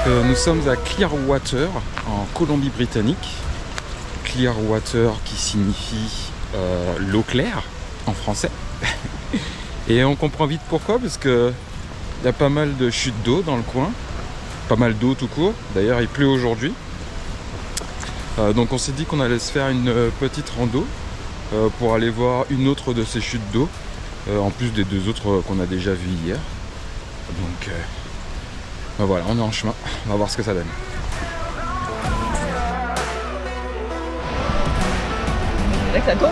Nous sommes à Clearwater, en Colombie-Britannique. Clearwater qui signifie l'eau claire en français. Et on comprend vite pourquoi, parce que il y a pas mal de chutes d'eau dans le coin. Pas mal d'eau tout court. D'ailleurs, il pleut aujourd'hui. Donc on s'est dit qu'on allait se faire une petite rando pour aller voir une autre de ces chutes d'eau, en plus des deux autres qu'on a déjà vues hier. Donc ben voilà, on est en chemin, on va voir ce que ça donne. Là que ça tombe.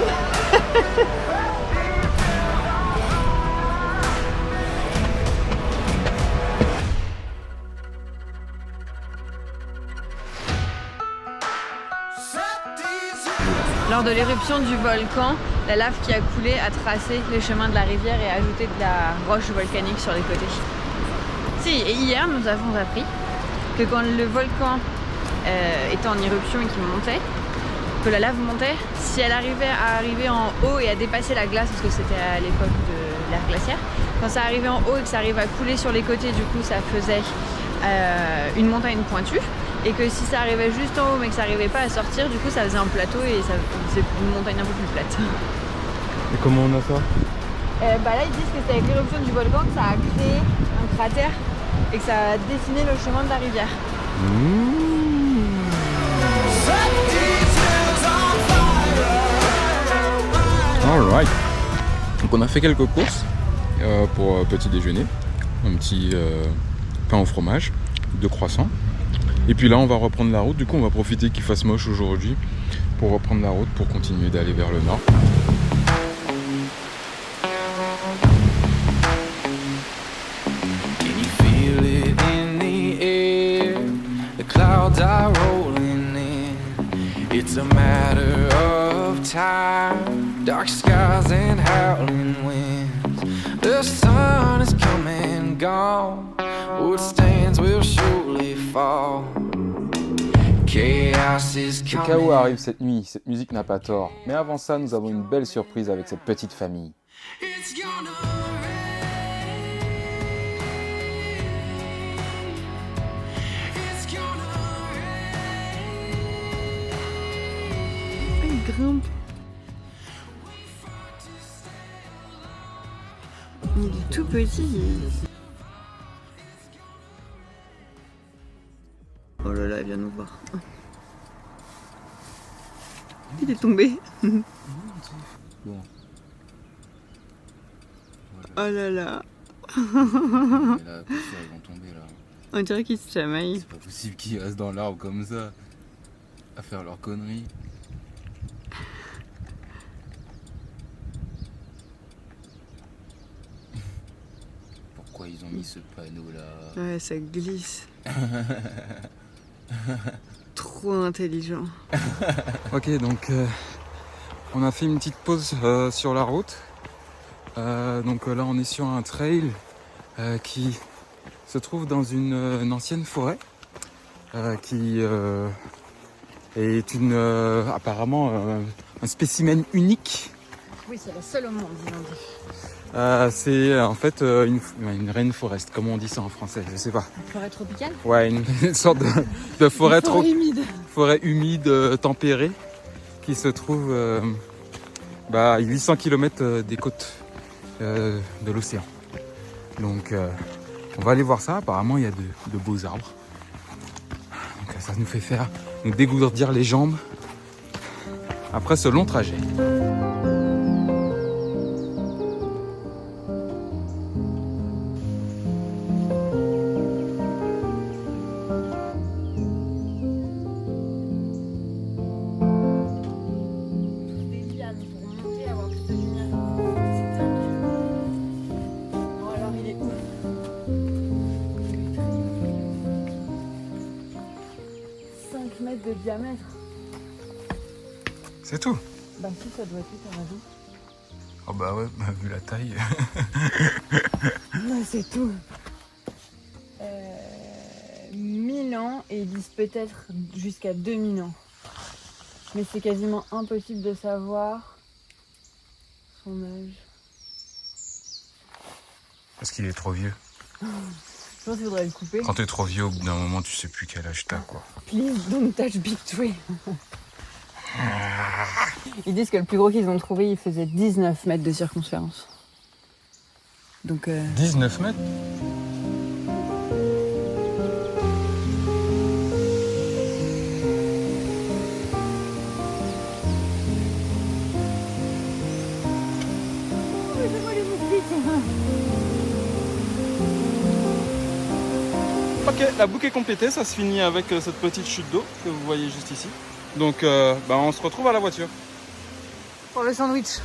Lors de l'éruption du volcan, la lave qui a coulé a tracé les chemins de la rivière et a ajouté de la roche volcanique sur les côtés. Si, et hier nous avons appris que quand le volcan était en éruption et qu'il montait, que la lave montait, si elle arrivait à arriver en haut et à dépasser la glace, parce que c'était à l'époque de l'ère glaciaire, quand ça arrivait en haut et que ça arrivait à couler sur les côtés, du coup ça faisait une montagne pointue. Et que si ça arrivait juste en haut mais que ça n'arrivait pas à sortir, du coup ça faisait un plateau et ça faisait une montagne un peu plus plate. Et comment on a ça? Là ils disent que c'est avec l'éruption du volcan que ça a créé un cratère et que ça a dessiné le chemin de la rivière. Alright. Donc on a fait quelques courses pour petit déjeuner. Un petit pain au fromage, 2 croissants. Et puis là on va reprendre la route, du coup on va profiter qu'il fasse moche aujourd'hui pour reprendre la route pour continuer d'aller vers le nord. Le chaos arrive cette nuit, cette musique n'a pas tort. Mais avant ça, nous avons une belle surprise avec cette petite famille. Il grimpe. Il est tout petit. Oh là là, il vient nous voir. Il est tombé. Bon. Oh là là. Et là, ils vont tomber là. On dirait qu'ils se chamaillent. C'est pas possible qu'ils restent dans l'arbre comme ça, à faire leurs conneries. Pourquoi ils ont mis ce panneau là? Ouais, ça glisse. Trop intelligent. Ok, donc on a fait une petite pause sur la route. Donc là on est sur un trail qui se trouve dans une ancienne forêt qui est apparemment un spécimen unique. Oui, c'est la seule au monde, ils ont dit. C'est en fait une rainforest, comment on dit ça en français, je sais pas. Une forêt tropicale? Ouais, une sorte de forêt humide. Forêt humide, tempérée, qui se trouve à 800 km des côtes de l'océan. Donc on va aller voir ça, apparemment il y a de beaux arbres. Donc ça nous fait nous dégourdir les jambes après ce long trajet. 5 mètres de diamètre. C'est tout? Bah si, ça doit être tout, à vie. Oh bah ouais, vu la taille. Non, c'est tout. 1000 ans et ils disent peut-être jusqu'à 2000 ans. Mais c'est quasiment impossible de savoir son âge. Parce qu'il est trop vieux. pense qu'il faudrait le couper. Quand t'es trop vieux, au bout d'un moment, tu sais plus quel âge t'as, quoi. Please don't touch big tree. Ils disent que le plus gros qu'ils ont trouvé, il faisait 19 mètres de circonférence. Donc 19 mètres? Ok, la boucle est complétée, ça se finit avec cette petite chute d'eau que vous voyez juste ici. Donc on se retrouve à la voiture. pour le sandwich.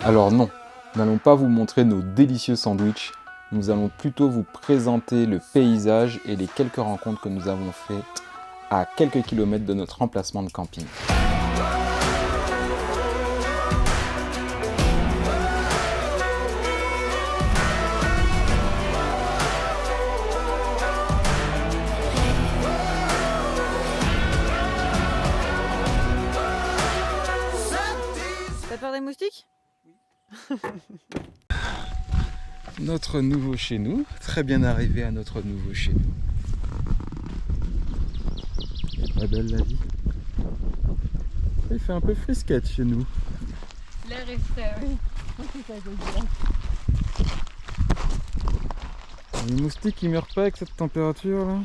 Alors non, nous n'allons pas vous montrer nos délicieux sandwichs. Nous allons plutôt vous présenter le paysage et les quelques rencontres que nous avons faites à quelques kilomètres de notre emplacement de camping. T'as peur des moustiques? Notre nouveau chez nous, très bien arrivé à notre nouveau chez nous. C'est pas belle la vie. Il fait un peu frisquette chez nous. L'air est frais, oui. Les moustiques ils meurent pas avec cette température là.